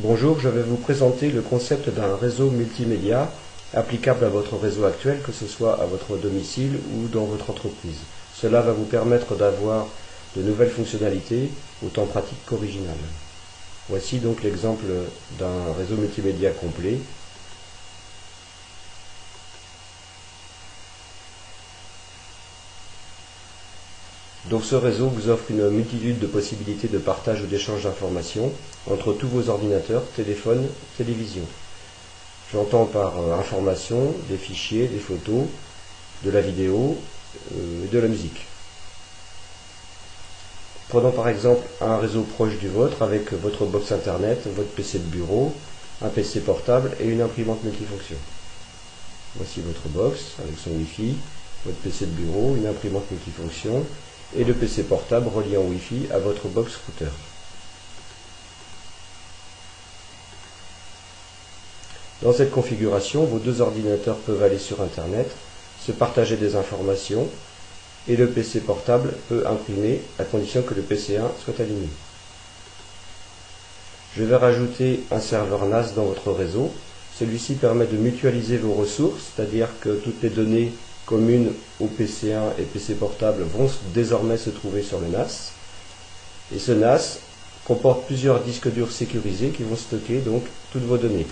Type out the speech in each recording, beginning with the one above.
Bonjour, je vais vous présenter le concept d'un réseau multimédia applicable à votre réseau actuel, que ce soit à votre domicile ou dans votre entreprise. Cela va vous permettre d'avoir de nouvelles fonctionnalités, autant pratiques qu'originales. Voici donc l'exemple d'un réseau multimédia complet. Donc ce réseau vous offre une multitude de possibilités de partage ou d'échange d'informations entre tous vos ordinateurs, téléphones, télévisions. J'entends par information des fichiers, des photos, de la vidéo et de la musique. Prenons par exemple un réseau proche du vôtre avec votre box internet, votre PC de bureau, un PC portable et une imprimante multifonction. Voici votre box avec son Wi-Fi, votre PC de bureau, une imprimante multifonction et le PC portable relié en Wi-Fi à votre box router. Dans cette configuration, vos deux ordinateurs peuvent aller sur Internet, se partager des informations et le PC portable peut imprimer à condition que le PC1 soit allumé. Je vais rajouter un serveur NAS dans votre réseau. Celui-ci permet de mutualiser vos ressources, c'est-à-dire que toutes les données communes au PC1 et PC portable vont désormais se trouver sur le NAS. Et ce NAS comporte plusieurs disques durs sécurisés qui vont stocker donc toutes vos données.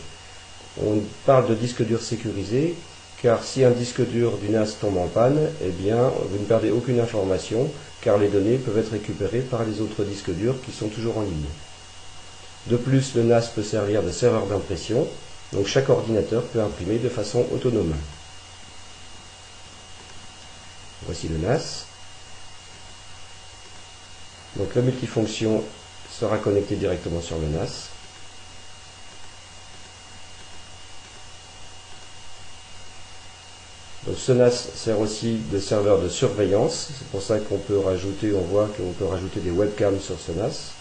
On parle de disque dur sécurisé car si un disque dur du NAS tombe en panne, eh bien vous ne perdez aucune information car les données peuvent être récupérées par les autres disques durs qui sont toujours en ligne. De plus, le NAS peut servir de serveur d'impression, donc chaque ordinateur peut imprimer de façon autonome. Voici le NAS. Donc la multifonction sera connectée directement sur le NAS. Donc ce NAS sert aussi de serveur de surveillance. C'est pour ça qu'on peut rajouter, on voit qu'on peut rajouter des webcams sur ce NAS.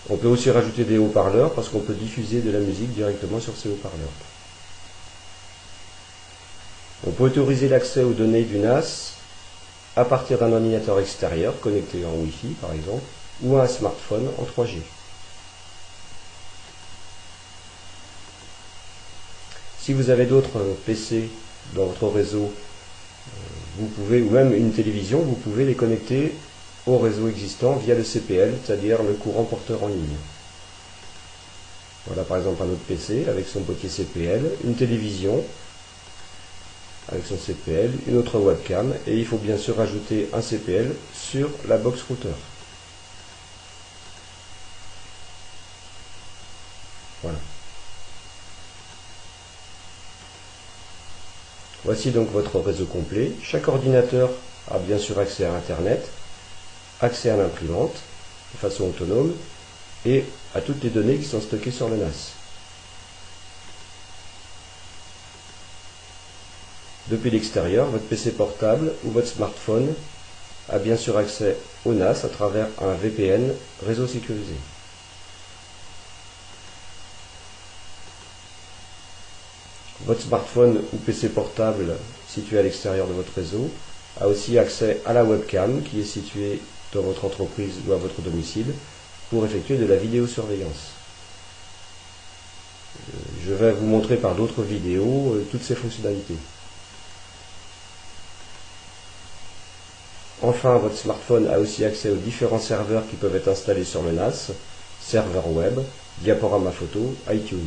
On peut aussi rajouter des haut-parleurs parce qu'on peut diffuser de la musique directement sur ces haut-parleurs. On peut autoriser l'accès aux données du NAS à partir d'un ordinateur extérieur connecté en Wi-Fi par exemple, ou à un smartphone en 3G. Si vous avez d'autres PC dans votre réseau, vous pouvez, ou même une télévision, vous pouvez les connecter au réseau existant via le CPL, c'est-à-dire le courant porteur en ligne. Voilà par exemple un autre PC avec son boîtier CPL, une télévision avec son CPL, une autre webcam, et il faut bien sûr ajouter un CPL sur la box router. Voilà. Voici donc votre réseau complet. Chaque ordinateur a bien sûr accès à Internet, accès à l'imprimante de façon autonome et à toutes les données qui sont stockées sur le NAS. Depuis l'extérieur, votre PC portable ou votre smartphone a bien sûr accès au NAS à travers un VPN réseau sécurisé. Votre smartphone ou PC portable situé à l'extérieur de votre réseau a aussi accès à la webcam qui est située dans votre entreprise ou à votre domicile pour effectuer de la vidéosurveillance. Je vais vous montrer par d'autres vidéos toutes ces fonctionnalités. Enfin, votre smartphone a aussi accès aux différents serveurs qui peuvent être installés sur le NAS, serveurs web, diaporama photo, iTunes.